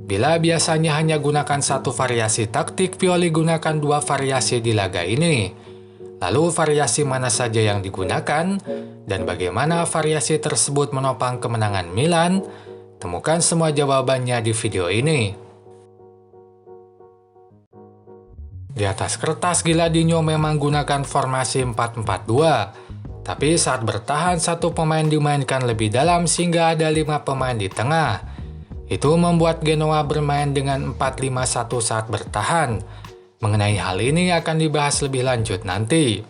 Bila biasanya hanya gunakan satu variasi taktik, Pioli gunakan dua variasi di laga ini. Lalu variasi mana saja yang digunakan, dan bagaimana variasi tersebut menopang kemenangan Milan? Temukan semua jawabannya di video ini. Di atas kertas, Gilardino memang gunakan formasi 4-4-2. Tapi saat bertahan, satu pemain dimainkan lebih dalam sehingga ada 5 pemain di tengah. Itu membuat Genoa bermain dengan 4-5-1 saat bertahan. Mengenai hal ini akan dibahas lebih lanjut nanti.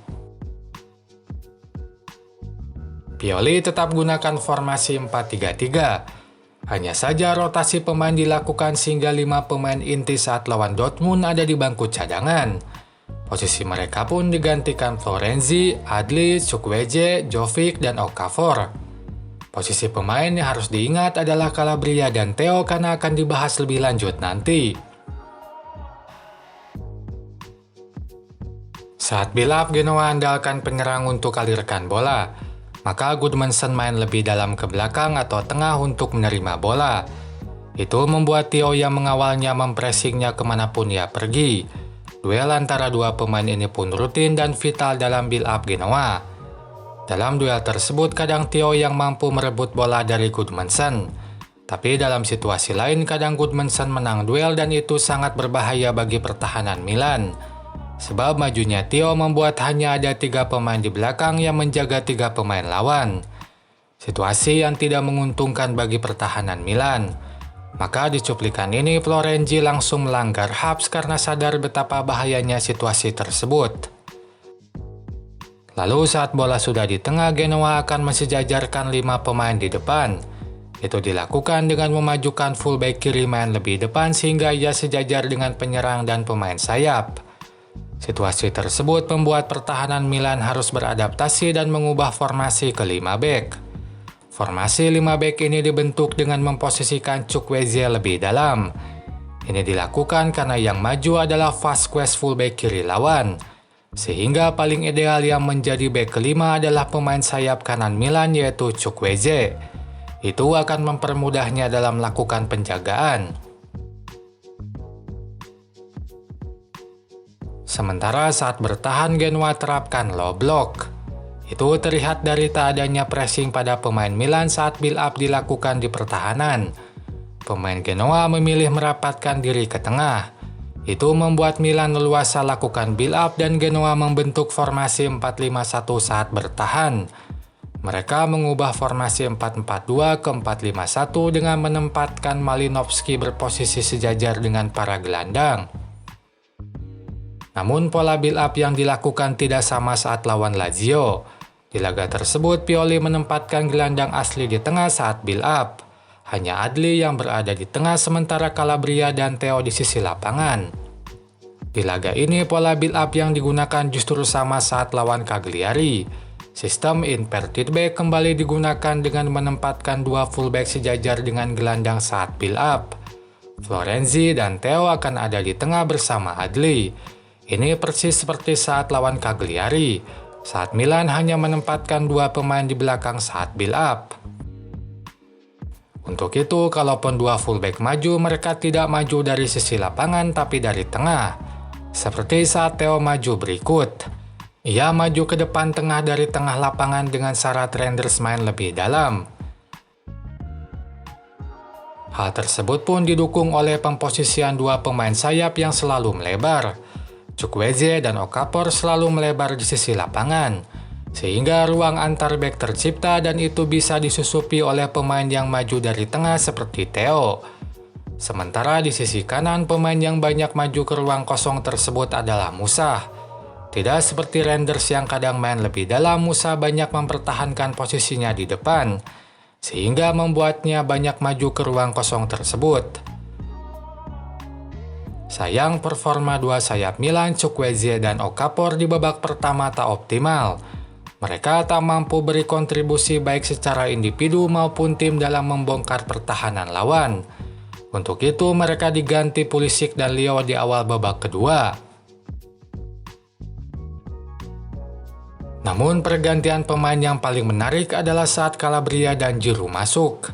Pioli tetap gunakan formasi 4-3-3. Hanya saja rotasi pemain dilakukan sehingga 5 pemain inti saat lawan Dortmund ada di bangku cadangan. Posisi mereka pun digantikan Florenzi, Adli, Chukwueze, Jovic, dan Okafor. Posisi pemain yang harus diingat adalah Calabria dan Theo karena akan dibahas lebih lanjut nanti. Saat build up, Genoa andalkan penyerang untuk alirkan bola. Maka Gudmundsson main lebih dalam ke belakang atau tengah untuk menerima bola. Itu membuat Theo yang mengawalnya mempressingnya kemanapun ia pergi. Duel antara dua pemain ini pun rutin dan vital dalam build up Genoa. Dalam duel tersebut kadang Theo yang mampu merebut bola dari Gudmundsson. Tapi dalam situasi lain kadang Gudmundsson menang duel dan itu sangat berbahaya bagi pertahanan Milan. Sebab majunya Theo membuat hanya ada 3 pemain di belakang yang menjaga 3 pemain lawan. Situasi yang tidak menguntungkan bagi pertahanan Milan. Maka di cuplikan ini Florenzi langsung melanggar Hubs karena sadar betapa bahayanya situasi tersebut. Lalu saat bola sudah di tengah, Genoa akan mensejajarkan 5 pemain di depan. Itu dilakukan dengan memajukan fullback kiri main lebih depan sehingga ia sejajar dengan penyerang dan pemain sayap. Situasi tersebut membuat pertahanan Milan harus beradaptasi dan mengubah formasi ke 5 back. Formasi 5 back ini dibentuk dengan memposisikan Chukwueze lebih dalam. Ini dilakukan karena yang maju adalah Vasquez fullback kiri lawan. Sehingga paling ideal yang menjadi back kelima adalah pemain sayap kanan Milan yaitu Chukwueze. Itu akan mempermudahnya dalam melakukan penjagaan. Sementara saat bertahan Genoa terapkan low block. Itu terlihat dari tak adanya pressing pada pemain Milan saat build up dilakukan di pertahanan. Pemain Genoa memilih merapatkan diri ke tengah. Itu membuat Milan leluasa lakukan build up dan Genoa membentuk formasi 4-5-1 saat bertahan. Mereka mengubah formasi 4-4-2 ke 4-5-1 dengan menempatkan Malinowski berposisi sejajar dengan para gelandang. Namun pola build up yang dilakukan tidak sama saat lawan Lazio. Di laga tersebut Pioli menempatkan gelandang asli di tengah saat build up. Hanya Adli yang berada di tengah sementara Calabria dan Theo di sisi lapangan. Di laga ini pola build up yang digunakan justru sama saat lawan Cagliari. Sistem inverted back kembali digunakan dengan menempatkan 2 fullback sejajar dengan gelandang saat build up. Florenzi dan Theo akan ada di tengah bersama Adli. Ini persis seperti saat lawan Cagliari, saat Milan hanya menempatkan 2 pemain di belakang saat build up. Untuk itu, kalaupun 2 fullback maju, mereka tidak maju dari sisi lapangan tapi dari tengah. Seperti saat Theo maju berikut. Ia maju ke depan tengah dari tengah lapangan dengan syarat Reinders main lebih dalam. Hal tersebut pun didukung oleh pemposisian 2 pemain sayap yang selalu melebar. Chukwueze dan Okafor selalu melebar di sisi lapangan, sehingga ruang antar bek tercipta dan itu bisa disusupi oleh pemain yang maju dari tengah seperti Theo. Sementara di sisi kanan, pemain yang banyak maju ke ruang kosong tersebut adalah Musa. Tidak seperti Reinders yang kadang main lebih dalam, Musa banyak mempertahankan posisinya di depan, sehingga membuatnya banyak maju ke ruang kosong tersebut. Sayang performa 2 sayap Milan, Chukwueze dan Okafor di babak pertama tak optimal. Mereka tak mampu beri kontribusi baik secara individu maupun tim dalam membongkar pertahanan lawan. Untuk itu mereka diganti Pulisic dan Leo di awal babak kedua. Namun pergantian pemain yang paling menarik adalah saat Calabria dan Giroud masuk.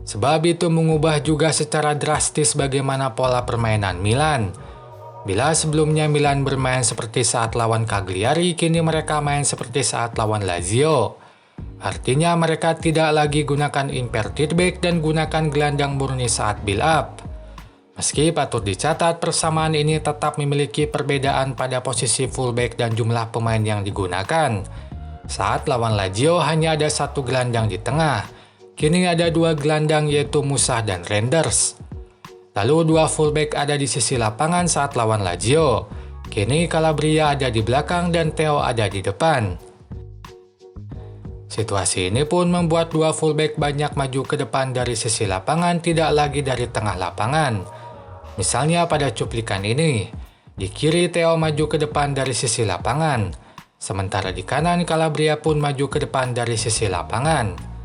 Sebab itu mengubah juga secara drastis bagaimana pola permainan Milan. Bila sebelumnya Milan bermain seperti saat lawan Cagliari, kini mereka main seperti saat lawan Lazio. Artinya mereka tidak lagi gunakan inverted back dan gunakan gelandang murni saat build up. Meski patut dicatat, persamaan ini tetap memiliki perbedaan pada posisi fullback dan jumlah pemain yang digunakan. Saat lawan Lazio hanya ada satu gelandang di tengah, kini ada dua gelandang yaitu Musah dan Renders. Lalu dua fullback ada di sisi lapangan saat lawan Lazio, kini Calabria ada di belakang dan Theo ada di depan. Situasi ini pun membuat dua fullback banyak maju ke depan dari sisi lapangan, tidak lagi dari tengah lapangan. Misalnya pada cuplikan ini, di kiri Theo maju ke depan dari sisi lapangan, sementara di kanan Calabria pun maju ke depan dari sisi lapangan.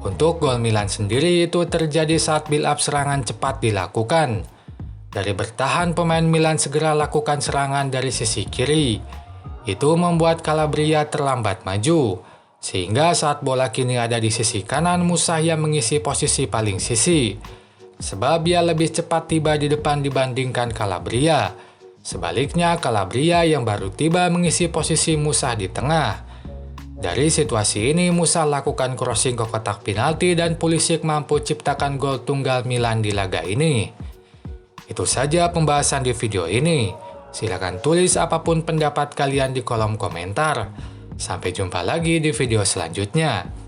Untuk gol Milan sendiri itu terjadi saat build up serangan cepat dilakukan. Dari bertahan, pemain Milan segera lakukan serangan dari sisi kiri. Itu membuat Calabria terlambat maju, sehingga saat bola kini ada di sisi kanan, Musah yang mengisi posisi paling sisi. Sebab ia lebih cepat tiba di depan dibandingkan Calabria. Sebaliknya, Calabria yang baru tiba mengisi posisi Musah di tengah. Dari situasi ini, Musah lakukan crossing ke kotak penalti dan Pulisic mampu ciptakan gol tunggal Milan di laga ini. Itu saja pembahasan di video ini. Silakan tulis apapun pendapat kalian di kolom komentar. Sampai jumpa lagi di video selanjutnya.